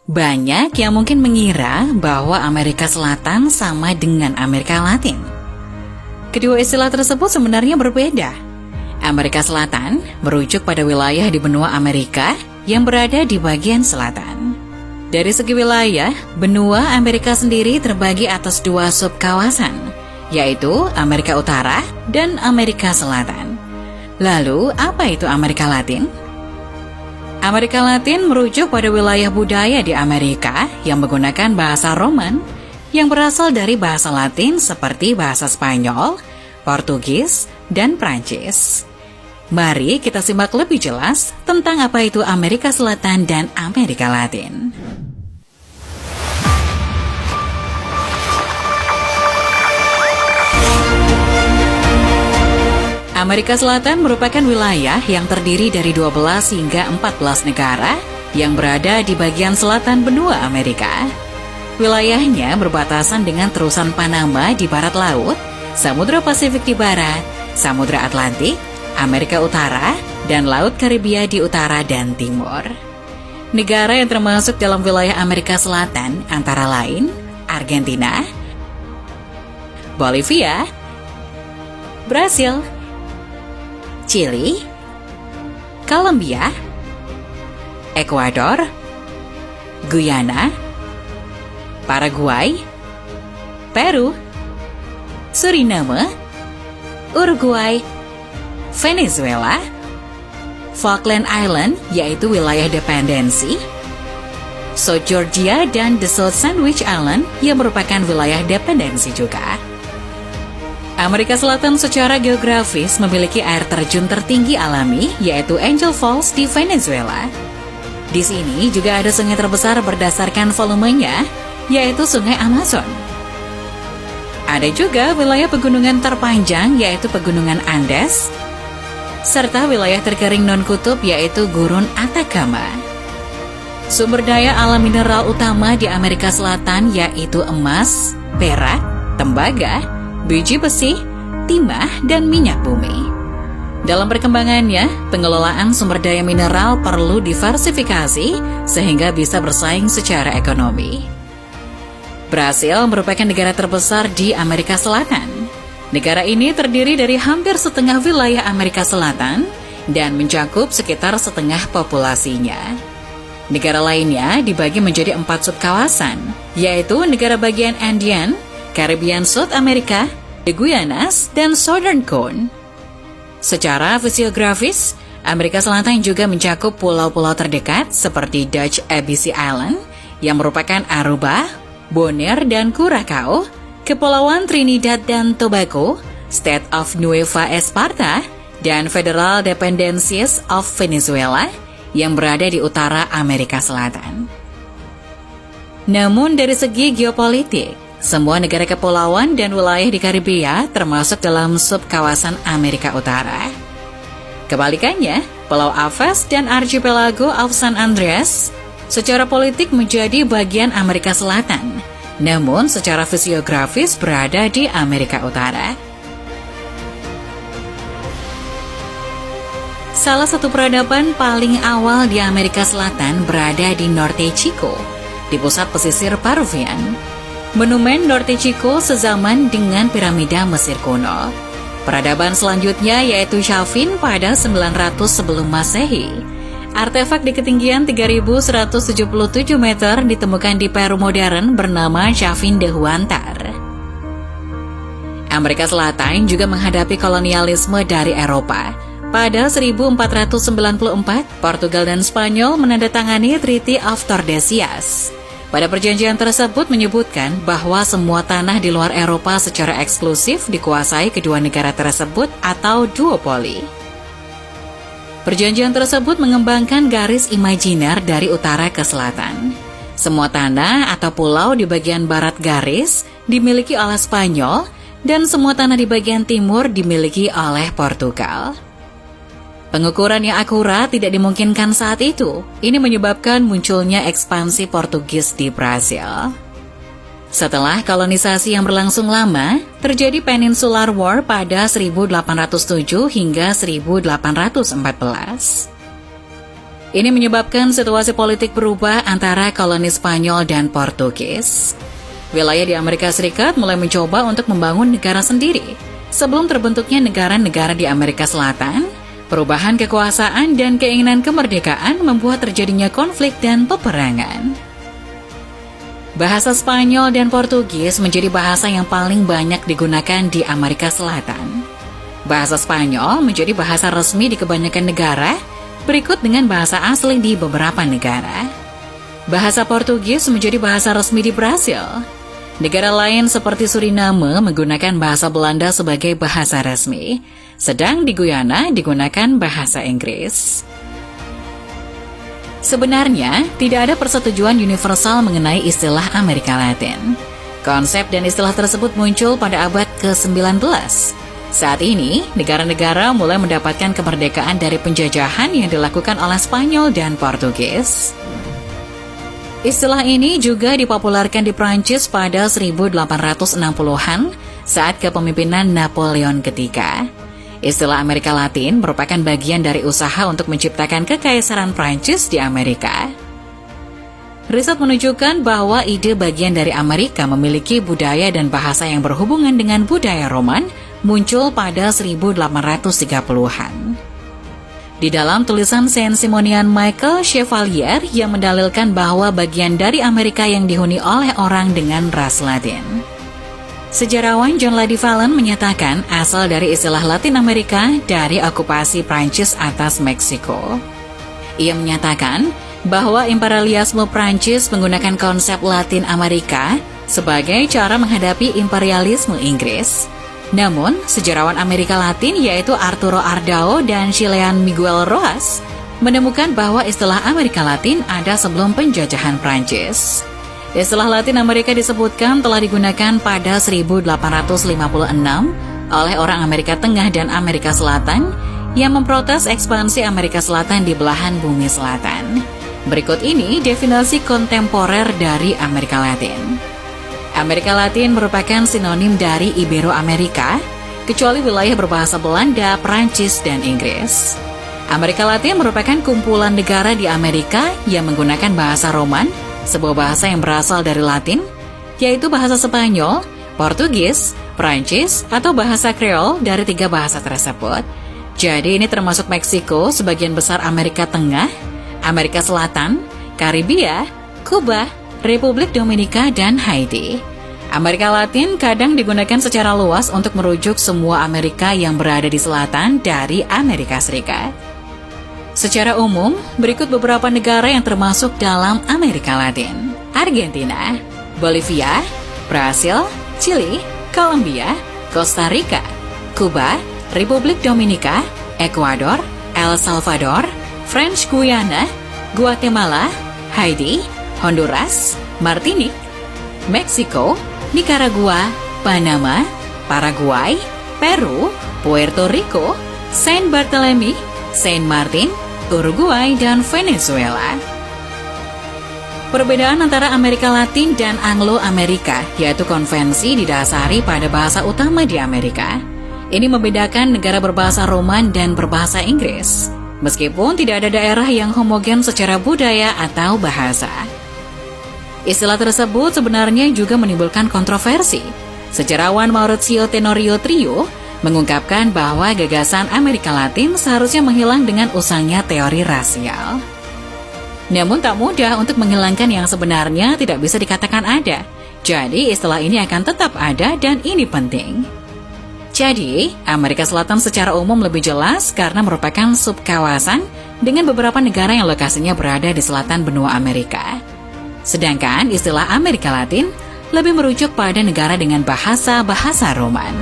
Banyak yang mungkin mengira bahwa Amerika Selatan sama dengan Amerika Latin. Kedua istilah tersebut sebenarnya berbeda. Amerika Selatan merujuk pada wilayah di benua Amerika yang berada di bagian selatan. Dari segi wilayah, benua Amerika sendiri terbagi atas dua subkawasan, yaitu Amerika Utara dan Amerika Selatan. Lalu, apa itu Amerika Latin? Amerika Latin merujuk pada wilayah budaya di Amerika yang menggunakan bahasa Roman yang berasal dari bahasa Latin seperti bahasa Spanyol, Portugis, dan Prancis. Mari kita simak lebih jelas tentang apa itu Amerika Selatan dan Amerika Latin. Amerika Selatan merupakan wilayah yang terdiri dari 12 hingga 14 negara yang berada di bagian selatan benua Amerika. Wilayahnya berbatasan dengan terusan Panama di barat laut, Samudra Pasifik di barat, Samudra Atlantik, Amerika Utara, dan Laut Karibia di utara dan timur. Negara yang termasuk dalam wilayah Amerika Selatan antara lain Argentina, Bolivia, Brasil, Chili, Kolombia, Ekuador, Guyana, Paraguay, Peru, Suriname, Uruguay, Venezuela, Falkland Island yaitu wilayah dependensi, South Georgia dan the South Sandwich Island yang merupakan wilayah dependensi juga. Amerika Selatan secara geografis memiliki air terjun tertinggi alami, yaitu Angel Falls di Venezuela. Di sini juga ada sungai terbesar berdasarkan volumenya, yaitu Sungai Amazon. Ada juga wilayah pegunungan terpanjang, yaitu Pegunungan Andes, serta wilayah terkering non-kutub, yaitu Gurun Atacama. Sumber daya alam mineral utama di Amerika Selatan yaitu emas, perak, tembaga, biji besi, timah, dan minyak bumi. Dalam perkembangannya, pengelolaan sumber daya mineral perlu diversifikasi sehingga bisa bersaing secara ekonomi. Brasil merupakan negara terbesar di Amerika Selatan. Negara ini terdiri dari hampir setengah wilayah Amerika Selatan dan mencakup sekitar setengah populasinya. Negara lainnya dibagi menjadi 4 subkawasan, yaitu negara bagian Andean, Caribbean South America, The Guianas, dan Southern Cone. Secara fisiografis, Amerika Selatan juga mencakup pulau-pulau terdekat seperti Dutch ABC Island yang merupakan Aruba, Bonaire, dan Curaçao, Kepulauan Trinidad dan Tobago, State of Nueva Esparta, dan Federal Dependencies of Venezuela yang berada di utara Amerika Selatan. Namun dari segi geopolitik, semua negara kepulauan dan wilayah di Karibia termasuk dalam subkawasan Amerika Utara. Kebalikannya, Pulau Aves dan Archipelago of San Andreas secara politik menjadi bagian Amerika Selatan, namun secara fisiografis berada di Amerika Utara. Salah satu peradaban paling awal di Amerika Selatan berada di Norte Chico, di pusat pesisir Peruvian. Monumen Norte Chico sezaman dengan piramida Mesir kuno. Peradaban selanjutnya yaitu Chafin pada 900 sebelum Masehi. Artefak di ketinggian 3.177 meter ditemukan di Peru modern bernama Chafin de Huántar. Amerika Selatan juga menghadapi kolonialisme dari Eropa. Pada 1494, Portugal dan Spanyol menandatangani Treaty of Tordesillas. Pada perjanjian tersebut menyebutkan bahwa semua tanah di luar Eropa secara eksklusif dikuasai kedua negara tersebut atau duopoli. Perjanjian tersebut mengembangkan garis imajiner dari utara ke selatan. Semua tanah atau pulau di bagian barat garis dimiliki oleh Spanyol dan semua tanah di bagian timur dimiliki oleh Portugal. Pengukuran yang akurat tidak dimungkinkan saat itu. Ini menyebabkan munculnya ekspansi Portugis di Brasil. Setelah kolonisasi yang berlangsung lama, terjadi Peninsular War pada 1807 hingga 1814. Ini menyebabkan situasi politik berubah antara koloni Spanyol dan Portugis. Wilayah di Amerika Serikat mulai mencoba untuk membangun negara sendiri. Sebelum terbentuknya negara-negara di Amerika Selatan, perubahan kekuasaan dan keinginan kemerdekaan membuat terjadinya konflik dan peperangan. Bahasa Spanyol dan Portugis menjadi bahasa yang paling banyak digunakan di Amerika Selatan. Bahasa Spanyol menjadi bahasa resmi di kebanyakan negara, berikut dengan bahasa asli di beberapa negara. Bahasa Portugis menjadi bahasa resmi di Brasil. Negara lain seperti Suriname menggunakan bahasa Belanda sebagai bahasa resmi, sedang di Guyana digunakan bahasa Inggris. Sebenarnya, tidak ada persetujuan universal mengenai istilah Amerika Latin. Konsep dan istilah tersebut muncul pada abad ke-19. Saat ini, negara-negara mulai mendapatkan kemerdekaan dari penjajahan yang dilakukan oleh Spanyol dan Portugis. Istilah ini juga dipopulerkan di Prancis pada 1860-an saat kepemimpinan Napoleon ketiga. Istilah Amerika Latin merupakan bagian dari usaha untuk menciptakan kekaisaran Prancis di Amerika. Riset menunjukkan bahwa ide bagian dari Amerika memiliki budaya dan bahasa yang berhubungan dengan budaya Roman muncul pada 1830-an. Di dalam tulisan Saint-Simonian Michael Chevalier yang mendalilkan bahwa bagian dari Amerika yang dihuni oleh orang dengan ras Latin. Sejarawan John Lady Fallon menyatakan asal dari istilah Latin Amerika dari okupasi Prancis atas Meksiko. Ia menyatakan bahwa imperialisme Prancis menggunakan konsep Latin Amerika sebagai cara menghadapi imperialisme Inggris. Namun, sejarawan Amerika Latin yaitu Arturo Ardao dan Chilean Miguel Rojas menemukan bahwa istilah Amerika Latin ada sebelum penjajahan Prancis. Istilah Latin Amerika disebutkan telah digunakan pada 1856 oleh orang Amerika Tengah dan Amerika Selatan yang memprotes ekspansi Amerika Selatan di belahan bumi selatan. Berikut ini definisi kontemporer dari Amerika Latin. Amerika Latin merupakan sinonim dari Ibero-Amerika, kecuali wilayah berbahasa Belanda, Prancis, dan Inggris. Amerika Latin merupakan kumpulan negara di Amerika yang menggunakan bahasa Roman, sebuah bahasa yang berasal dari Latin, yaitu bahasa Spanyol, Portugis, Prancis, atau bahasa Kreol dari 3 bahasa tersebut. Jadi ini termasuk Meksiko, sebagian besar Amerika Tengah, Amerika Selatan, Karibia, Kuba, Republik Dominika, dan Haiti. Amerika Latin kadang digunakan secara luas untuk merujuk semua Amerika yang berada di selatan dari Amerika Serikat. Secara umum, berikut beberapa negara yang termasuk dalam Amerika Latin: Argentina, Bolivia, Brasil, Chili, Kolombia, Costa Rica, Kuba, Republik Dominika, Ekuador, El Salvador, French Guiana, Guatemala, Haiti, Honduras, Martinique, Meksiko, Nicaragua, Panama, Paraguay, Peru, Puerto Rico, Saint Barthélemy, Saint Martin, Uruguay, dan Venezuela. Perbedaan antara Amerika Latin dan Anglo-Amerika yaitu konvensi didasari pada bahasa utama di Amerika. Ini membedakan negara berbahasa Roman dan berbahasa Inggris, meskipun tidak ada daerah yang homogen secara budaya atau bahasa. Istilah tersebut sebenarnya juga menimbulkan kontroversi. Sejarawan Maurizio Tenorio Trio mengungkapkan bahwa gagasan Amerika Latin seharusnya menghilang dengan usangnya teori rasial. Namun tak mudah untuk menghilangkan yang sebenarnya tidak bisa dikatakan ada. Jadi istilah ini akan tetap ada dan ini penting. Jadi, Amerika Selatan secara umum lebih jelas karena merupakan subkawasan dengan beberapa negara yang lokasinya berada di selatan benua Amerika. Sedangkan istilah Amerika Latin lebih merujuk pada negara dengan bahasa Roman.